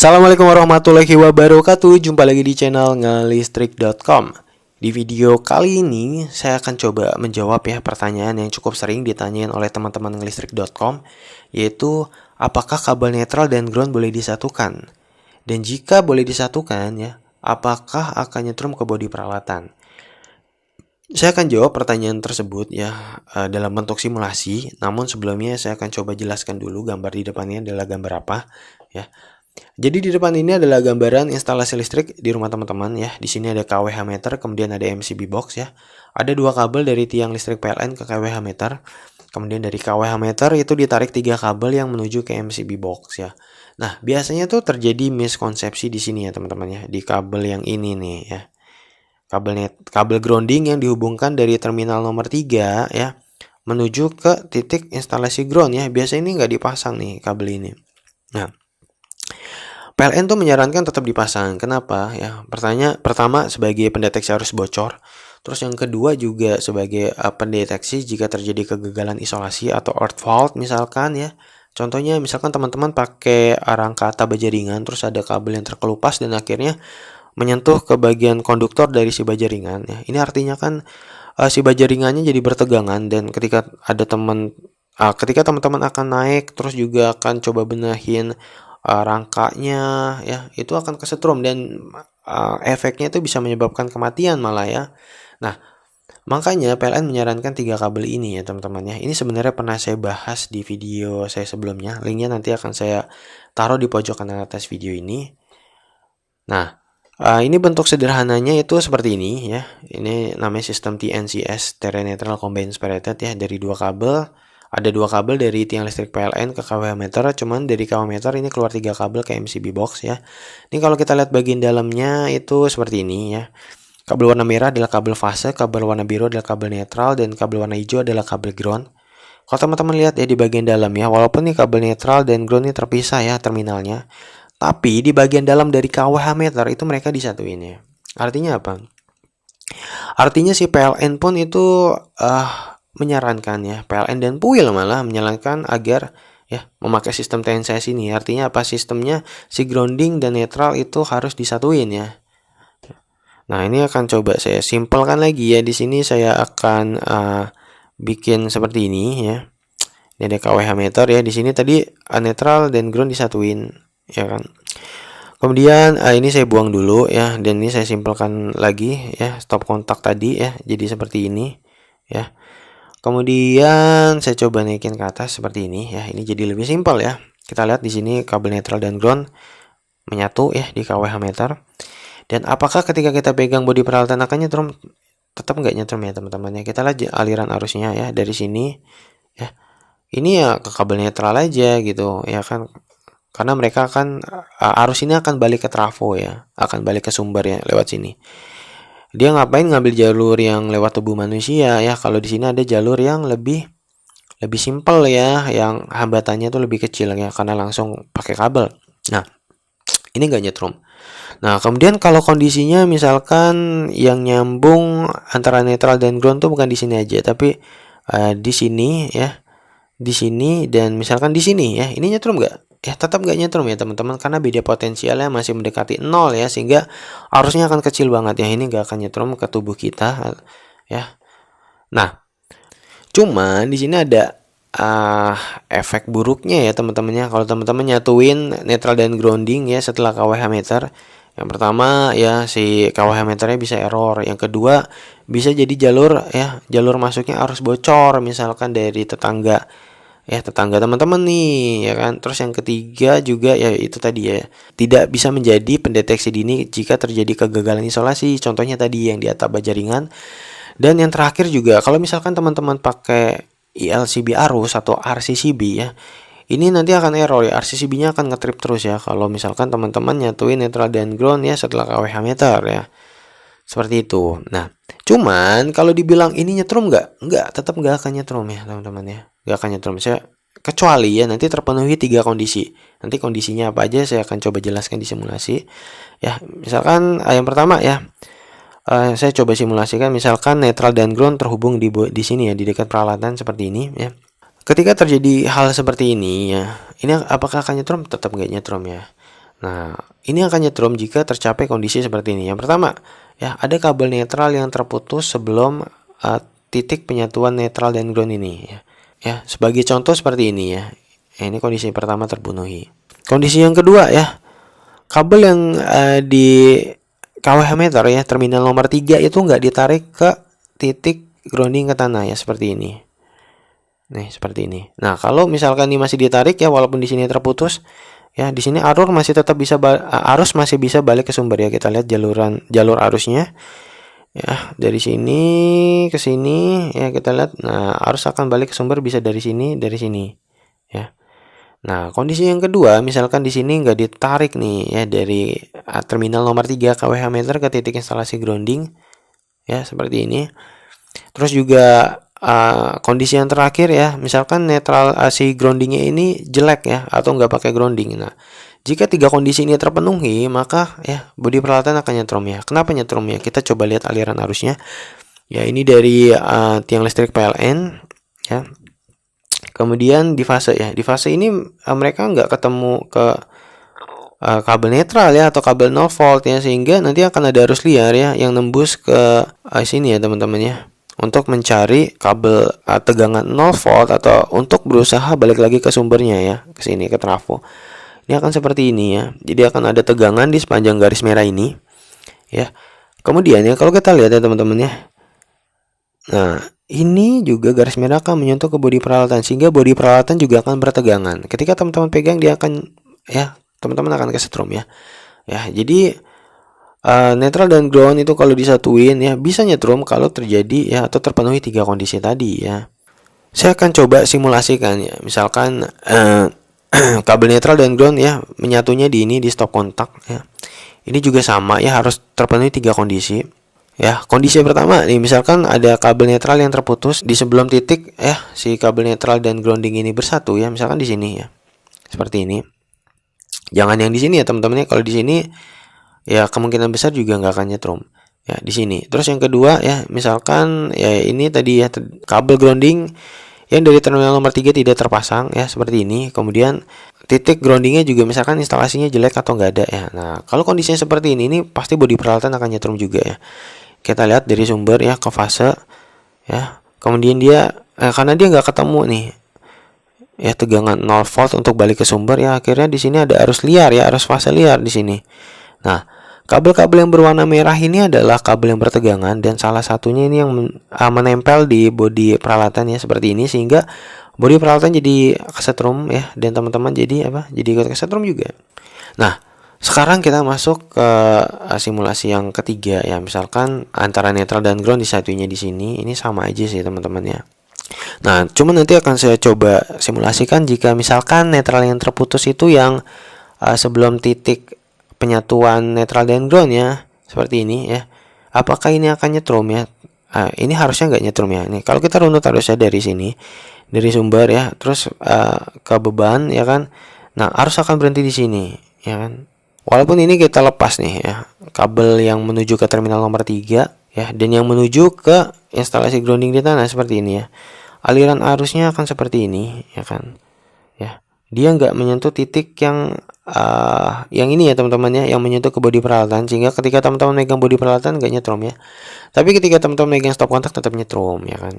Assalamualaikum warahmatullahi wabarakatuh. Jumpa lagi di channel ngelistrik.com. Di video kali ini saya akan coba menjawab pertanyaan yang cukup sering ditanyain oleh teman-teman ngelistrik.com, yaitu apakah kabel netral dan ground boleh disatukan? Dan jika boleh disatukan apakah akan nyetrum ke bodi peralatan? Saya akan jawab pertanyaan tersebut dalam bentuk simulasi. Namun sebelumnya saya akan coba jelaskan dulu gambar di depannya adalah gambar apa ya. Jadi di depan ini adalah gambaran instalasi listrik di rumah teman-teman ya. Di sini ada kWh meter, kemudian ada MCB box ya. Ada dua kabel dari tiang listrik PLN ke kWh meter. Kemudian dari kWh meter itu ditarik 3 kabel yang menuju ke MCB box ya. Nah, biasanya tuh terjadi miskonsepsi di sini ya teman-teman ya, di kabel yang ini nih ya. Kabel grounding yang dihubungkan dari terminal nomor 3 ya menuju ke titik instalasi ground ya. Biasanya ini nggak dipasang nih kabel ini. Nah, PLN tuh menyarankan tetap dipasang. Kenapa ya? Pertama sebagai pendeteksi arus bocor. Terus yang kedua juga sebagai pendeteksi jika terjadi kegagalan isolasi atau earth fault misalkan ya. Contohnya misalkan teman-teman pakai rangka tabah jaringan terus ada kabel yang terkelupas dan akhirnya menyentuh ke bagian konduktor dari si baja ringan ya. Ini artinya kan si baja ringannya jadi bertegangan, dan ketika teman-teman akan naik terus juga akan coba benahin rangkanya ya, itu akan kesetrum dan efeknya itu bisa menyebabkan kematian malah ya. Nah, makanya PLN menyarankan 3 kabel ini ya teman-teman ya. Ini sebenarnya pernah saya bahas di video saya sebelumnya. Linknya nanti akan saya taruh di pojok kanan atas video ini. Nah, ini bentuk sederhananya itu seperti ini ya. Ini namanya sistem TNCS, Terra Neutral Combined Separated ya, dari 2 kabel. Ada 2 kabel dari tiang listrik PLN ke kWh meter, cuman dari kWh meter ini keluar 3 kabel ke MCB box ya. Ini kalau kita lihat bagian dalamnya itu seperti ini ya. Kabel warna merah adalah kabel fase, kabel warna biru adalah kabel netral, dan kabel warna hijau adalah kabel ground. Kalau teman-teman lihat ya di bagian dalam ya, walaupun nih kabel netral dan ground ini terpisah ya terminalnya, tapi di bagian dalam dari kWh meter itu mereka disatuin ya. Artinya apa? Artinya si PLN pun itu menyarankan ya, PLN dan PUIL malah menyarankan agar ya memakai sistem TNCS ini. Artinya apa? Sistemnya si grounding dan netral itu harus disatuin ya. Nah, ini akan coba saya simpelkan lagi ya. Di sini saya akan bikin seperti ini ya. Ini ada kWh meter ya. Di sini tadi netral dan ground disatuin ya kan. Kemudian ini saya buang dulu ya, dan ini saya simpelkan lagi ya, stop kontak tadi ya. Jadi seperti ini ya. Kemudian saya coba naikin ke atas seperti ini ya. Ini jadi lebih simpel ya. Kita lihat di sini kabel netral dan ground menyatu ya di kWh meter. Dan apakah ketika kita pegang bodi peralatan akan nyetrum? Tetap nggak nyetrum ya teman-teman ya. Kita lihat aliran arusnya ya dari sini ya. Ini ya ke kabel netral aja gitu ya kan. Karena mereka akan arus ini akan balik ke trafo ya, akan balik ke sumber ya lewat sini. Dia ngapain ngambil jalur yang lewat tubuh manusia ya? Kalau di sini ada jalur yang lebih simpel ya, yang hambatannya tuh lebih kecil ya, karena langsung pakai kabel. Nah, ini nggak nyetrum. Nah, kemudian kalau kondisinya misalkan yang nyambung antara netral dan ground tuh bukan di sini aja, tapi di sini ya, di sini dan misalkan di sini ya, ini nyetrum nggak? Ya tetap nggak nyetrum ya teman-teman, karena beda potensialnya masih mendekati 0 ya, sehingga arusnya akan kecil banget ya. Ini nggak akan nyetrum ke tubuh kita ya. Nah, cuman di sini ada efek buruknya ya teman-teman ya. Kalau teman-teman nyatuin netral dan grounding ya setelah kWh meter, yang pertama ya si kWh meternya bisa error. Yang kedua bisa jadi jalur masuknya arus bocor misalkan dari tetangga teman-teman nih ya kan. Terus yang ketiga juga ya itu tadi ya, tidak bisa menjadi pendeteksi dini jika terjadi kegagalan isolasi, contohnya tadi yang di atap jaringan. Dan yang terakhir juga kalau misalkan teman-teman pakai ILCB arus atau RCCB ya, ini nanti akan error ya, RCCB-nya akan ngetrip terus ya kalau misalkan teman-teman nyatuin netral dan ground ya setelah kWh meter ya. Seperti itu. Nah, cuman kalau dibilang ini nyetrum nggak, tetap nggak akan nyetrum ya teman-teman ya. Nggak akan nyetrum. Kecuali ya nanti terpenuhi 3 kondisi. Nanti kondisinya apa aja saya akan coba jelaskan di simulasi. Ya, misalkan yang pertama ya, saya coba simulasikan misalkan netral dan ground terhubung di sini ya, di dekat peralatan seperti ini ya. Ketika terjadi hal seperti ini ya, ini apakah akan nyetrum? Tetap nggak nyetrum ya. Nah, ini akan nyetrum jika tercapai kondisi seperti ini. Yang pertama, ya, ada kabel netral yang terputus sebelum titik penyatuan netral dan ground ini, ya. Ya, sebagai contoh seperti ini ya. Ini kondisi pertama terpenuhi. Kondisi yang kedua ya, kabel yang di KWH meter ya, terminal nomor 3 itu nggak ditarik ke titik grounding ke tanah ya, seperti ini. Nih, seperti ini. Nah, kalau misalkan ini masih ditarik ya, walaupun di sini terputus, ya di sini arus masih bisa balik ke sumber ya. Kita lihat jalur arusnya. Ya, dari sini ke sini ya kita lihat. Nah, arus akan balik ke sumber bisa dari sini ya. Nah, kondisi yang kedua, misalkan di sini nggak ditarik nih ya dari terminal nomor 3 KWH meter ke titik instalasi grounding ya, seperti ini. Terus juga kondisi yang terakhir ya, misalkan netral si groundingnya ini jelek ya, atau nggak pakai grounding. Nah, jika 3 kondisi ini terpenuhi, maka ya bodi peralatan akan nyetrum ya. Kenapa nyetrum ya? Kita coba lihat aliran arusnya. Ya, ini dari tiang listrik PLN ya. Kemudian di fase ya, di fase ini mereka nggak ketemu ke kabel netral ya, atau kabel 0 volt ya, sehingga nanti akan ada arus liar ya yang nembus ke sini ya teman-teman ya, untuk mencari kabel tegangan 0 volt atau untuk berusaha balik lagi ke sumbernya ya, ke sini ke trafo. Ini akan seperti ini ya. Jadi akan ada tegangan di sepanjang garis merah ini ya. Kemudian ya, kalau kita lihat ya teman-teman ya. Nah, ini juga garis merah akan menyentuh ke bodi peralatan, sehingga bodi peralatan juga akan bertegangan. Ketika teman-teman pegang, dia akan ya, teman-teman akan kesetrum ya. Ya, jadi netral dan ground itu kalau disatuin ya bisa nyetrum kalau terjadi ya, atau terpenuhi 3 kondisi tadi ya. Saya akan coba simulasikan ya. Misalkan kabel netral dan ground ya menyatunya di stop kontak ya. Ini juga sama ya, harus terpenuhi 3 kondisi. Ya, kondisi pertama nih, misalkan ada kabel netral yang terputus di sebelum titik ya si kabel netral dan grounding ini bersatu ya, misalkan di sini ya. Seperti ini. Jangan yang di sini ya teman-teman ya. Kalau di sini ya kemungkinan besar juga nggak akan nyetrum. Ya, di sini. Terus yang kedua ya, misalkan ya ini tadi ya kabel grounding yang dari terminal nomor 3 tidak terpasang ya, seperti ini. Kemudian titik groundingnya juga misalkan instalasinya jelek atau nggak ada ya. Nah, kalau kondisinya seperti ini pasti bodi peralatan akan nyetrum juga ya. Kita lihat dari sumber ya ke fase ya. Kemudian dia karena dia nggak ketemu nih ya tegangan 0 volt untuk balik ke sumber ya, akhirnya di sini ada arus liar ya, arus fase liar di sini. Nah, kabel-kabel yang berwarna merah ini adalah kabel yang bertegangan, dan salah satunya ini yang menempel di bodi peralatan ya, seperti ini, sehingga bodi peralatan jadi kesetrum ya, dan teman-teman jadi jadi ikut kesetrum juga. Nah, sekarang kita masuk ke simulasi yang ketiga ya, misalkan antara netral dan ground disatunya di sini. Ini sama aja sih teman-teman ya. Nah, cuman nanti akan saya coba simulasikan jika misalkan netral yang terputus itu yang sebelum titik penyatuan netral dan ground ya, seperti ini ya. Apakah ini akan nyetrum ya? Ini harusnya nggak nyetrum ya. Nih, kalau kita runut arusnya dari sini, dari sumber ya, terus ke beban ya kan. Nah, arus akan berhenti di sini ya kan. Walaupun ini kita lepas nih ya, kabel yang menuju ke terminal nomor 3 ya, dan yang menuju ke instalasi grounding di tanah seperti ini ya. Aliran arusnya akan seperti ini ya kan. Ya. Dia nggak menyentuh titik yang ini ya teman-teman ya, yang menyentuh ke bodi peralatan, sehingga ketika teman-teman megang bodi peralatan nggak nyetrum ya. Tapi ketika teman-teman megang stop kontak tetap nyetrum ya kan.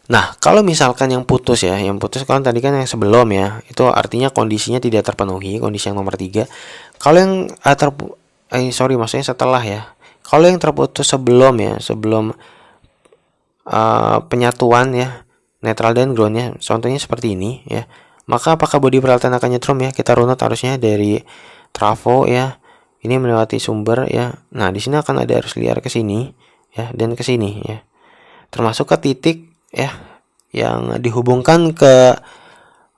Nah, kalau misalkan yang putus ya, yang putus kan tadi kan yang sebelum ya, itu artinya kondisinya tidak terpenuhi, kondisi yang nomor 3. Kalau yang maksudnya setelah ya. Kalau yang terputus sebelum ya, sebelum penyatuan ya, netral dan ground ya, contohnya seperti ini ya. Maka apakah bodi peralatan akan nyetrum ya? Kita runut arusnya dari trafo ya. Ini melewati sumber ya. Nah, di sini akan ada arus liar ke sini ya, dan ke sini ya. Termasuk ke titik ya yang dihubungkan ke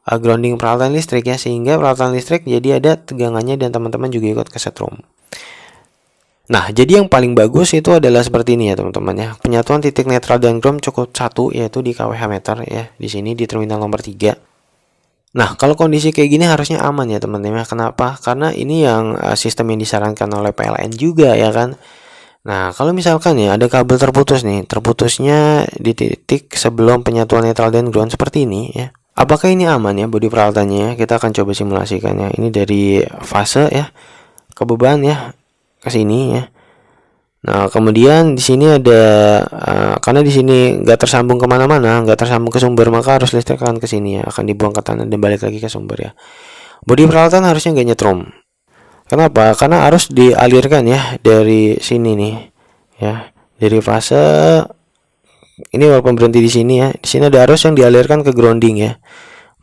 grounding peralatan listrik ya, sehingga peralatan listrik jadi ada tegangannya dan teman-teman juga ikut kesetrum. Nah, jadi yang paling bagus itu adalah seperti ini ya teman-teman ya. Penyatuan titik netral dan ground cukup satu, yaitu di KWH meter ya, di sini di terminal nomor 3. Nah, kalau kondisi kayak gini harusnya aman ya teman-teman. Kenapa? Karena ini yang sistem yang disarankan oleh PLN juga ya kan. Nah, kalau misalkan ya ada kabel terputusnya di titik sebelum penyatuan netral dan ground seperti ini ya. Nah, ini yang sistem yang disarankan oleh PLN juga ya kan. Nah, kalau misalkan ya ada kabel terputus nih, terputusnya di titik sebelum penyatuan netral dan ground seperti ini ya. Apakah ini aman ya bodi peralatannya? Kita akan coba simulasikannya. Ini dari fase ya ke beban ya ke sini ya. Nah, kemudian di sini ada karena di sini nggak tersambung kemana-mana, nggak tersambung ke sumber, maka arus listrik akan ke sini ya, akan dibuang ke tanah dan balik lagi ke sumber ya. Bodi peralatan harusnya nggak nyetrum. Kenapa? Karena arus dialirkan ya dari sini nih, ya dari fase ini walaupun berhenti di sini ya. Di sini ada arus yang dialirkan ke grounding ya,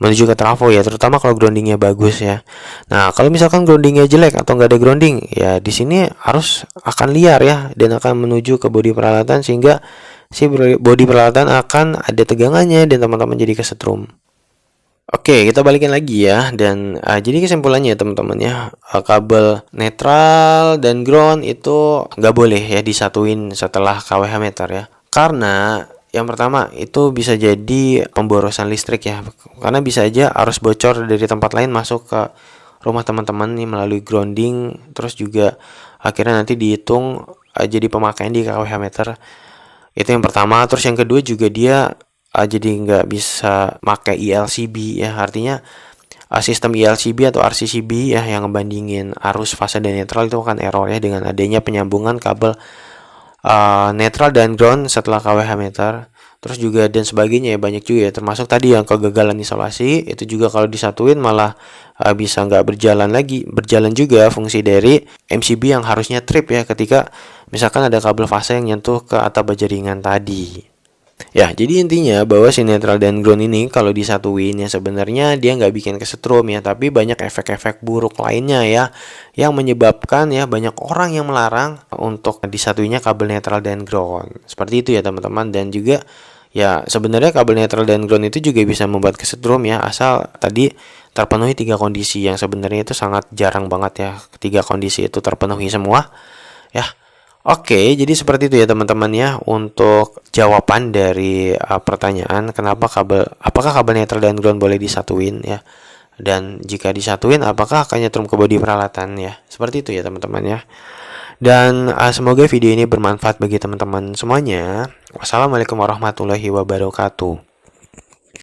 menuju ke trafo ya, terutama kalau groundingnya bagus ya. Nah, kalau misalkan groundingnya jelek atau nggak ada grounding, ya di sini arus akan liar ya dan akan menuju ke bodi peralatan sehingga si bodi peralatan akan ada tegangannya dan teman-teman jadi kesetrum. Oke, kita balikin lagi ya dan jadi kesimpulannya ya teman-teman ya, kabel netral dan ground itu nggak boleh ya disatuin setelah kWh meter ya. Karena yang pertama itu bisa jadi pemborosan listrik ya, karena bisa aja arus bocor dari tempat lain masuk ke rumah teman-teman nih melalui grounding, terus juga akhirnya nanti dihitung jadi pemakaian di kWh meter. Itu yang pertama. Terus yang kedua juga dia jadi nggak bisa pakai ILCB ya, artinya sistem ILCB atau RCCB ya yang ngebandingin arus fase dan netral itu akan error ya dengan adanya penyambungan kabel netral dan ground setelah kWh meter. Terus juga dan sebagainya ya, banyak juga ya, termasuk tadi yang kegagalan isolasi itu juga kalau disatuin malah bisa nggak berjalan juga fungsi dari MCB yang harusnya trip ya ketika misalkan ada kabel fase yang nyentuh ke atap baja ringan tadi. Ya, jadi intinya bahwa si netral dan ground ini kalau disatuin ya sebenarnya dia nggak bikin kesetrum ya, tapi banyak efek-efek buruk lainnya ya yang menyebabkan ya banyak orang yang melarang untuk disatuinya kabel netral dan ground. Seperti itu ya teman-teman, dan juga ya sebenarnya kabel netral dan ground itu juga bisa membuat kesetrum ya asal tadi terpenuhi 3 kondisi yang sebenarnya itu sangat jarang banget ya 3 kondisi itu terpenuhi semua ya. Oke, jadi seperti itu ya teman-teman ya untuk jawaban dari pertanyaan apakah kabel netral dan ground boleh disatuin ya. Dan jika disatuin apakah akan nyetrum ke bodi peralatan ya. Seperti itu ya teman-teman ya. Dan semoga video ini bermanfaat bagi teman-teman semuanya. Wassalamualaikum warahmatullahi wabarakatuh.